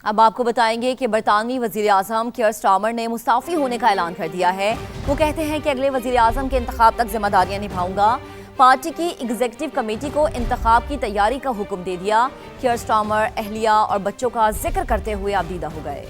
अब आपको बताएंगे कि बरतानवी वजीर आजम कियर स्टारमर ने मुस्ताफी होने का ऐलान कर दिया है। वो कहते हैं कि अगले वजीर आजम के इंतखाब तक जिम्मेदारियां निभाऊंगा। पार्टी की एग्जीक्यूटिव कमेटी को इंतखाब की तैयारी का हुक्म दे दिया। कियर स्टारमर अहलिया और बच्चों का जिक्र करते हुए आबदीदा हो गए।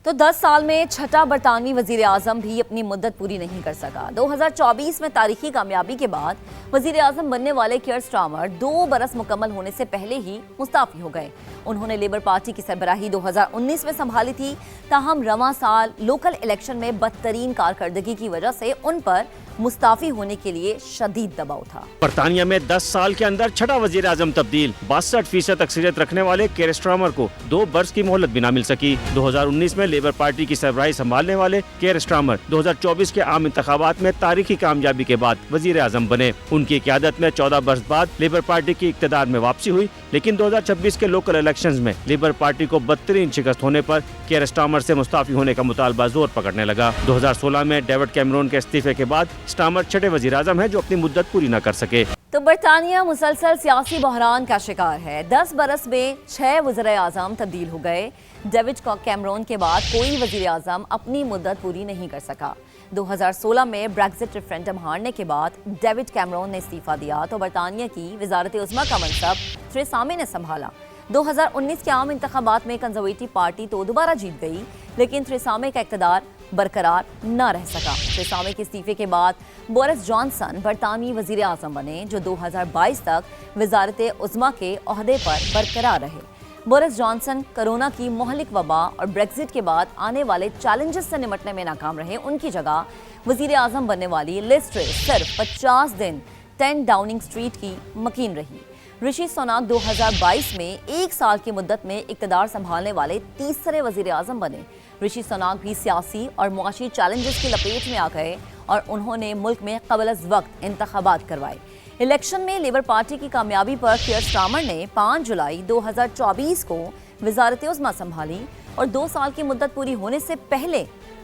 तो 10 साल में छठा बरतानवी वजीर आजम भी अपनी मुद्दत पूरी नहीं कर सका। 2024 में तारीखी कामयाबी के बाद वजीर आजम बनने वाले कियर स्टारमर 2 बरस मुकम्मल होने से पहले ही मुस्ताफी हो गए। उन्होंने लेबर पार्टी की सरबराही 2019 में संभाली थी। ताहम रवां साल लोकल इलेक्शन में बदतरीन कारकर्दगी की वजह से उन पर मुस्ताफी होने के लिए शदीद दबाव था। बरतानिया में 10 साल के अंदर छठा वजीर आजम तब्दील। 62% अक्सरियत रखने वाले कियर स्टारमर को 2 बरस की मोहलत भी न मिल सकी। 2019 में लेबर पार्टी की सरबराही संभालने वाले कियर स्टारमर 2024 के आम इंतखाबात में तारीखी कामयाबी के बाद वजीर आजम बने। उनकी क़यादत में 14 बरस बाद लेबर पार्टी की इक़्तिदार में वापसी हुई, लेकिन 2026 के लोकल इलेक्शंस में लेबर पार्टी को बदतरीन शिकस्त होने पर कियर स्टारमर से मुस्ताफी होने का मुतालबा जोर पकड़ने लगा। 2016 में डेविड कैमरून के इस्तीफे के बाद स्टारमर छठे वजीर आजम है जो अपनी मुद्दत पूरी न कर सके। तो बरतानिया मुसलसल सियासी बहरान का शिकार है। 10 बरस में 6 वज़ीर आज़म तब्दील हो गए। डेविड कैमरून के बाद कोई वज़ीर आज़म अपनी मुद्दत पूरी नहीं कर सका। 2016 में ब्रेक्जिट रेफरेंडम हारने के बाद डेविड कैमरून ने इस्तीफा दिया तो बरतानिया की वजारत उज़्मा का मनसब थेरेसा मे ने संभाला। 2019 के आम इंतखाबात में कंजर्वेटिव पार्टी तो दोबारा जीत गई, लेकिन थेरेसा मे का इक़्तिदार बरकरार न रह सका। थेरेसा मे के इस्तीफे के बाद बोरिस जॉनसन बरतानवी वजीर आजम बने, जो 2022 तक वजारत उज़्मा के ओहदे पर बरकरार रहे। बोरिस जॉनसन कोरोना की मोहलिक वबा और ब्रेक्जिट के बाद आने वाले चैलेंजेस से निपटने में नाकाम रहे। उनकी जगह वजीर आजम बनने वाली लिज ट्रस सिर्फ 50 दिन 10 डाउनिंग स्ट्रीट की मकीन रही। ऋषि सुनाक 2022 में 1 साल की मुद्दत में इक़्तिदार संभालने वाले तीसरे वजीर आजम बने। ऋषि सुनाक भी सियासी और मुआशी चैलेंजेस की लपेट में आ गए और उन्होंने मुल्क में क़ब्ल-अज़-वक़्त इंतखाबात करवाए। इलेक्शन में लेबर पार्टी की कामयाबी पर कियर स्टारमर ने 5 जुलाई 2024 को वजारत उज़्मा संभाली और 2 साल की मुद्दत पूरी होने से पहले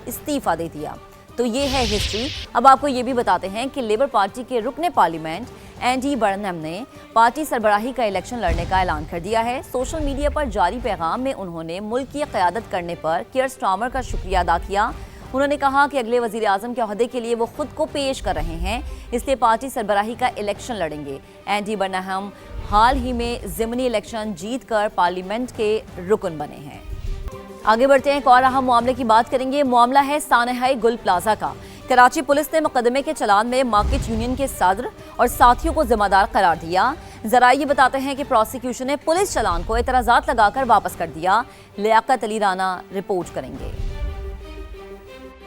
इस्तीफा दे दिया। तो ये है हिस्ट्री। अब आपको ये भी बताते हैं कि लेबर पार्टी के रुकने पार्लियामेंट एंडी बर्नम ने पार्टी सरबराही का इलेक्शन लड़ने का ऐलान कर दिया है। सोशल मीडिया पर जारी पैगाम में उन्होंने मुल्क की क़यादत करने पर कियर स्टारमर का शुक्रिया अदा किया। उन्होंने कहा कि अगले वजीर आजम के ओहदे के लिए वो खुद को पेश कर रहे हैं, इसलिए पार्टी सरबराही का इलेक्शन लड़ेंगे। एंडी बर्नम हाल ही में ज़िमनी इलेक्शन जीतकर पार्लियामेंट के रुकन बने हैं। आगे बढ़ते हैं, एक और अहम मामले की बात करेंगे। मामला है सानहाई गुल प्लाजा का। कराची पुलिस ने मुकदमे के चलान में मार्केट यूनियन के सदर और साथियों को जिम्मेदार करार दिया। जरा ये बताते हैं कि प्रोसिक्यूशन ने पुलिस चलान को एतराज़ात लगाकर वापस कर दिया। लियाकत अली राना रिपोर्ट करेंगे।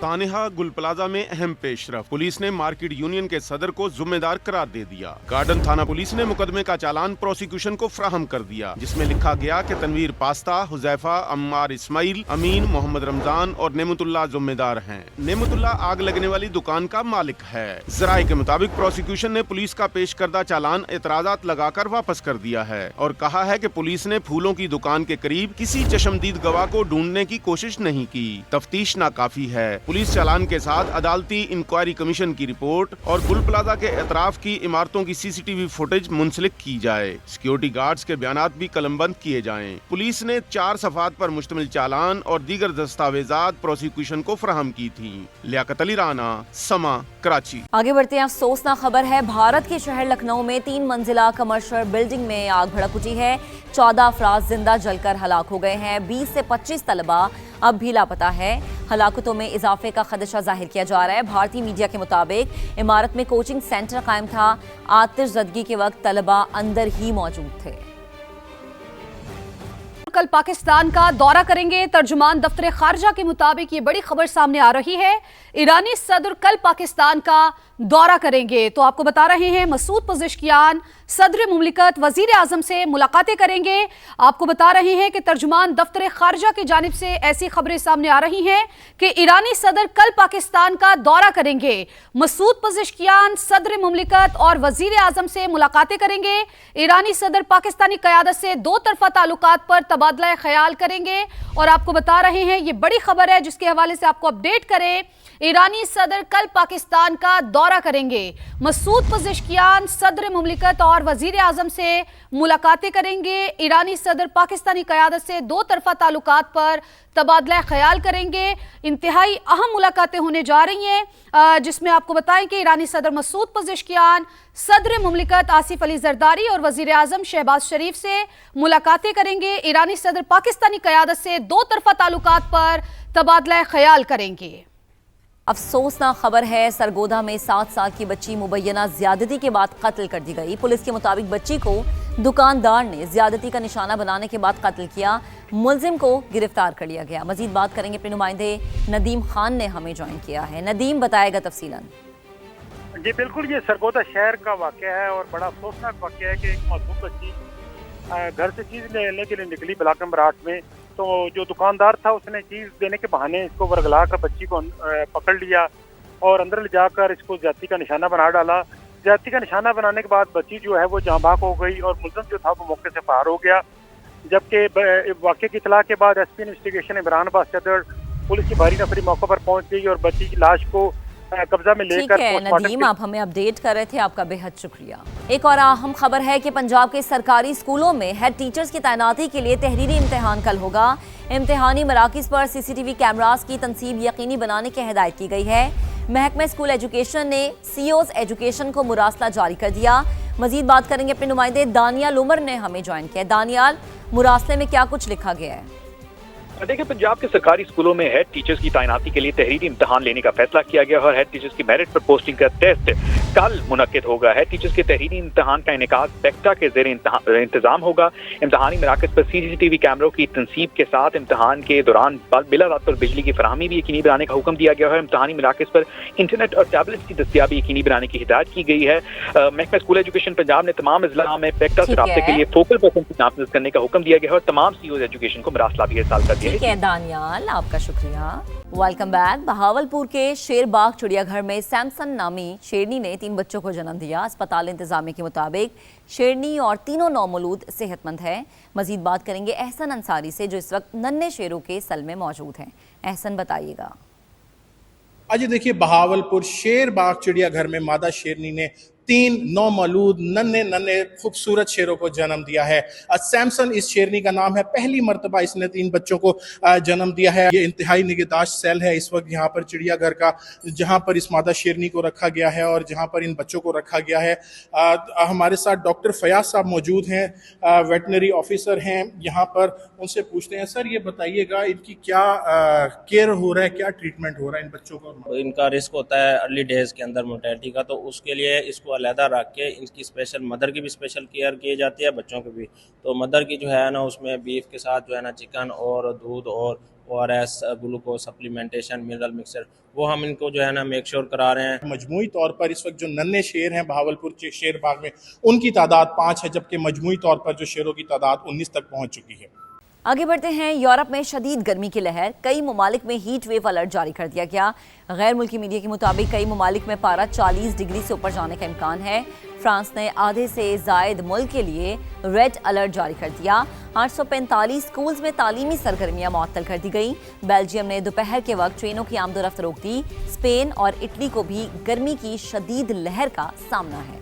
सानहा गुल प्लाजा में अहम पेशरफ। पुलिस ने मार्केट यूनियन के सदर को जिम्मेदार करार दे दिया। गार्डन थाना पुलिस ने मुकदमे का चालान प्रोसिक्यूशन को फ्राहम कर दिया, जिसमें लिखा गया कि तनवीर पास्ता, हुजैफा, अम्मार इस्माइल, अमीन, मोहम्मद रमजान और नेमतुल्लाह जिम्मेदार हैं। नेमतुल्लाह आग लगने वाली दुकान का मालिक है। जराये के मुताबिक प्रोसिक्यूशन ने पुलिस का पेश करदा चालान एतराज़ात लगाकर वापस कर दिया है और कहा है कि पुलिस ने फूलों की दुकान के करीब किसी चशमदीद गवाह को ढूंढने की कोशिश नहीं की। तफ्तीश नाकाफी है। पुलिस चालान के साथ अदालती इंक्वायरी कमीशन की रिपोर्ट और गुल प्लाजा के एतराफ की इमारतों की CCTV फुटेज मुंसलिक की जाए। सिक्योरिटी गार्ड्स के बयानात भी कलमबंद किए जाएं। पुलिस ने 4 सफ़ात पर मुश्तमिल चालान और दीगर दस्तावेजात प्रोसिक्यूशन को फराहम की थी। लियाकत अली राना, समा, कराची। आगे बढ़ते हैं, अफसोसनाक खबर है। भारत के शहर लखनऊ में 3 मंजिला कमर्शियल बिल्डिंग में आग भड़क उठी है। 14 अफराद जिंदा जलकर हलाक हो गए हैं। 20 से 25 तलबा अब भी लापता है। हलाकतों में इजाफे का खदशा जाहिर किया जा रहा है। भारतीय मीडिया के मुताबिक इमारत में कोचिंग सेंटर कायम था। आतिशज़दगी के वक्त तलबा अंदर ही मौजूद थे। कल पाकिस्तान का दौरा करेंगे। तर्जुमान दफ्तर खारजा के मुताबिक ये बड़ी खबर सामने आ रही है। ईरानी सदर कल पाकिस्तान का दौरा करेंगे। तो आपको बता रहे हैं, मसूद पज़ेश्कियान सदर मुमलिकत वजीर आजम से मुलाकातें करेंगे। आपको बता रहे हैं कि तर्जुमान दफ्तर खारजा की जानिब से ऐसी खबरें सामने आ रही हैं कि ईरानी सदर कल पाकिस्तान का दौरा करेंगे। मसूद पज़ेश्कियान सदर मुमलिकत और वजीर आजम से मुलाकातें करेंगे। ईरानी सदर पाकिस्तानी क़यादत से 2 तरफ़ा ताल्लुकात पर तबादला ख्याल करेंगे। और आपको बता रहे हैं, ये बड़ी खबर है जिसके हवाले से आपको अपडेट करें। ईरानी सदर कल पाकिस्तान का दौरा दौरा करेंगे। मसूद पज़ेश्कियान सदर मुमलिकत और वजीर आजम से मुलाकातें करेंगे। ईरानी सदर पाकिस्तानी क़यादत से दो तरफा ताल्लुकात पर तबादला ख्याल करेंगे। इंतहाई अहम मुलाकातें होने जा रही हैं, जिसमें आपको बताएं कि ईरानी सदर मसूद पज़ेश्कियान सदर मुमलिकत आसिफ अली जरदारी और वजीर आजम शहबाज शरीफ से मुलाकातें करेंगे। ईरानी सदर पाकिस्तानी क़यादत से दो तरफा ताल्लुकात पर तबादला ख्याल करेंगे। अफसोसनाक खबर है, सरगोधा में 7 साल की बच्ची मुबैना ज्यादती के बाद कत्ल कर दी गई। पुलिस के मुताबिक बच्ची को दुकानदार ने ज्यादती का निशाना बनाने के बाद कत्ल किया। मुलजिम को गिरफ्तार कर लिया गया। मजीद बात करेंगे अपने नुमाइंदे नदीम खान ने हमें ज्वाइन किया है। नदीम बताएगा तफसीलन। जी बिल्कुल, ये सरगोधा शहर का वाक़या है और बड़ा अफसोसनाक वाक़या है कि एक मासूम बच्ची घर से चीज़ लेने के लिए निकली ब्लॉक नंबर 8 में, तो जो दुकानदार था उसने चीज़ देने के बहाने इसको वर्गला कर बच्ची को पकड़ लिया और अंदर ले जाकर इसको ज्यादती का निशाना बना डाला। ज्यादती का निशाना बनाने के बाद बच्ची जो है वो जाँ भाग हो गई और मुलज़िम जो था वो मौके से फरार हो गया। जबकि वाक़े की इतला के बाद SP इन्वेस्टिगेशन इमरान अब्बास सदर पुलिस की भारी नफरी मौके पर पहुंच गई और बच्ची की लाश को कब्जा में लेकर। ठीक है नदीम, आप हमें अपडेट कर रहे थे, आपका बेहद शुक्रिया। एक और अहम खबर है कि पंजाब के सरकारी स्कूलों में हेड टीचर्स की तैनाती के लिए तहरीरी इम्तिहान कल होगा। इम्तिहानी मराकिज़ पर CCTV कैमरास की तनसीब यकीनी बनाने की हिदायत की गई है। महकमा स्कूल एजुकेशन ने COs एजुकेशन को मुरासला जारी कर दिया। मजीद बात करेंगे अपने नुमाइंदे दानियाल उमर ने हमें ज्वाइन किया। दानियाल, मुरासले में क्या कुछ लिखा गया है? देखिए, पंजाब के सरकारी स्कूलों में हेड टीचर्स की तैनाती के लिए तहरीरी इम्तिहान लेने का फैसला किया गया और हेड टीचर्स की मेरिट पर पोस्टिंग का टेस्ट कल मुनक्किद होगा। हेड टीचर्स के तहरीरी इम्तिहान का इनेकाद पेक्टा के ज़ेरे इंतजाम होगा। इम्तिहानी मराकज़ पर CCTV कैमरों की तनसीब के साथ इम्तिहान के दौरान बिला रात पर बिजली की फराहमी भी यकीनी बनाने का हुक्म दिया गया है। इम्तिहानी मराकज़ पर इंटरनेट और टैबलेट्स की दस्तियाबी यकीनी बनाने की हिदायत की गई है। महकमा स्कूल एजुकेशन पंजाब ने तमाम अजला में पेक्टा से राब्ते के लिए फोकल पर्सन की नामजद करने का हुक्म दिया गया है और तमाम COs एजुकेशन को मुरासला भी इरसाल कर दिया है। दानियाल, आपका शुक्रिया। Welcome back. बहावलपुर के शेरबाग चिड़ियाघर में सैमसन नामी शेरनी ने 3 बच्चों को जन्म दिया। अस्पताल इंतजामिया के मुताबिक शेरनी और तीनों नौमौलूद सेहतमंद है। मजीद बात करेंगे एहसन अंसारी से, जो इस वक्त नन्हे शेरों के सल में मौजूद हैं। एहसन बताइएगा। आज देखिए, बहावलपुर शेरबाग चिड़ियाघर में मादा शेरनी ने 3 नौमौलूद नन्हे खूबसूरत शेरों को जन्म दिया है। सैमसन इस शेरनी का नाम है। पहली मर्तबा इसने 3 बच्चों को जन्म दिया है। ये इंतहाई निगहदाश्त सेल है इस वक्त यहाँ पर चिड़ियाघर का, जहाँ पर इस मादा शेरनी को रखा गया है और जहाँ पर इन बच्चों को रखा गया है। हमारे साथ डॉक्टर फयाज साहब मौजूद हैं, वेटनरी ऑफिसर हैं यहाँ पर। उनसे पूछते हैं, सर ये बताइएगा इनकी क्या केयर हो रहा है, क्या ट्रीटमेंट हो रहा है इन बच्चों को? इनका रिस्क होता है अर्ली डेज के अंदर मोर्टेलिटी का, तो उसके लिए इसको अलहदा रख के इनकी स्पेशल मदर की भी स्पेशल केयर की जाती है, बच्चों की भी। तो मदर की जो है ना, उसमें बीफ के साथ जो है ना चिकन और दूध और ORS glucose supplementation mineral mixer वो हम इनको जो है ना मेक श्योर करा रहे हैं। मजमूई तौर पर इस वक्त जो नन्हे शेर हैं बहावलपुर शेर बाग में, उनकी तादाद 5 है, जबकि मजमूई तौर पर जो शेरों की तादाद 19 तक पहुंच चुकी है। आगे बढ़ते हैं। यूरोप में शदीद गर्मी की लहर, कई ममालिक में हीट वेव अलर्ट जारी कर दिया गया। गैर मुल्की मीडिया के मुताबिक कई ममालिक में पारा 40 डिग्री से ऊपर जाने का इम्कान है। फ्रांस ने आधे से जायद मुल्क के लिए रेड अलर्ट जारी कर दिया। 845 स्कूल्स में तालीमी सरगर्मियां मुअत्तल कर दी गई। बेल्जियम ने दोपहर के वक्त ट्रेनों की आमदोरफ्त रोक दी। स्पेन और इटली को भी गर्मी की शदीद लहर का सामना है।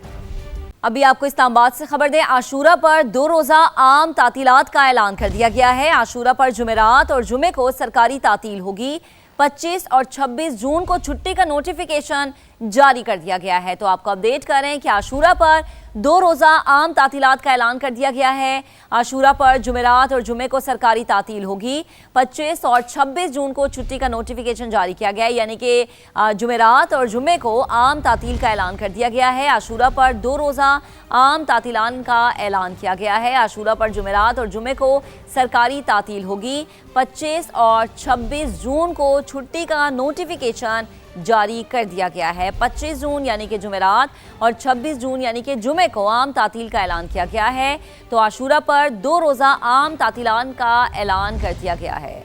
अभी आपको इस्लामाबाद से खबर दें, आशूरा पर 2 रोज़ा आम तातीलात का ऐलान कर दिया गया है। आशूरा पर जुमेरात और जुमे को सरकारी तातील होगी। 25 और 26 जून को छुट्टी का नोटिफिकेशन जारी कर दिया गया है। तो आपको अपडेट कर रहे हैं कि आशूरा पर 2 रोज़ा आम तातीलात का ऐलान कर दिया गया है। आशूरा पर जुमेरात और जुमे को सरकारी तातील होगी। 25 और 26 जून को छुट्टी का नोटिफिकेशन जारी किया गया है, यानी कि जुमेरात और जुमे को आम तातील का ऐलान कर दिया गया है। आशूरा पर 2 रोज़ा आम तातीलान का ऐलान किया गया है। आशूरा पर जुमेरात और जुमे को सरकारी तातील होगी। 25 और 26 जून को छुट्टी का नोटिफिकेशन जारी कर दिया गया है। 25 जून यानी कि जुमेरात और 26 जून यानी कि जुमे को आम तातील का ऐलान किया गया है। तो आशूरा पर 2 रोज़ा आम तातीलान का ऐलान कर दिया गया है।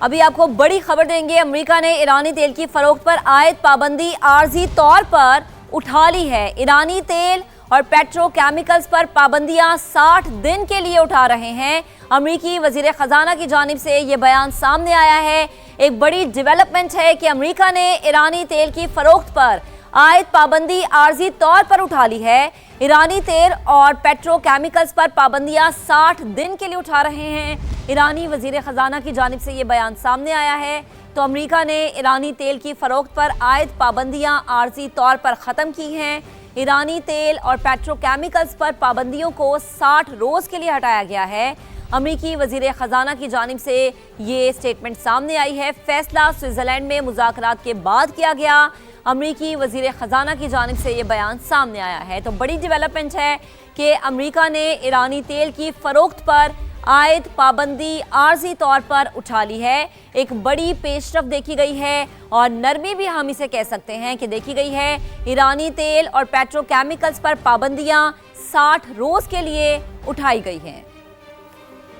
अभी आपको बड़ी खबर देंगे। अमेरिका ने ईरानी तेल की फरोख्त पर आयद पाबंदी आर्जी तौर पर उठा ली है। ईरानी तेल और पेट्रोकेमिकल्स पर पाबंदियां 60 दिन के लिए उठा रहे हैं। अमेरिकी वजीर खजाना की जानिब से ये बयान सामने आया है। एक बड़ी डेवलपमेंट है कि अमेरिका ने ईरानी तेल की फरोख्त पर आयद पाबंदी आर्जी तौर पर उठा ली है। ईरानी तेल और पेट्रोकेमिकल्स पर पाबंदियां 60 दिन के लिए उठा रहे हैं। ईरानी वजीर खजाना की जानिब से ये बयान सामने आया है। तो अमेरिका ने ईरानी तेल की फरोख्त पर आयद पाबंदियां आर्जी तौर पर ख़त्म की हैं। ईरानी तेल और पेट्रोकेमिकल्स पर पाबंदियों को 60 रोज़ के लिए हटाया गया है। अमेरिकी वजीर खजाना की जानिब से ये स्टेटमेंट सामने आई है। फैसला स्विट्जरलैंड में मुज़ाकरात के बाद किया गया। अमेरिकी वजीर खजाना की जानिब से ये बयान सामने आया है। तो बड़ी डेवलपमेंट है कि अमेरिका ने ईरानी तेल की फरोख्त पर आयद पाबंदी आर्जी तौर पर उठा ली है। एक बड़ी पेशरफ देखी गई है और नरमी भी हम इसे कह सकते हैं कि देखी गई है। ईरानी तेल और पेट्रोकेमिकल्स पर पाबंदियां 60 रोज़ के लिए उठाई गई हैं।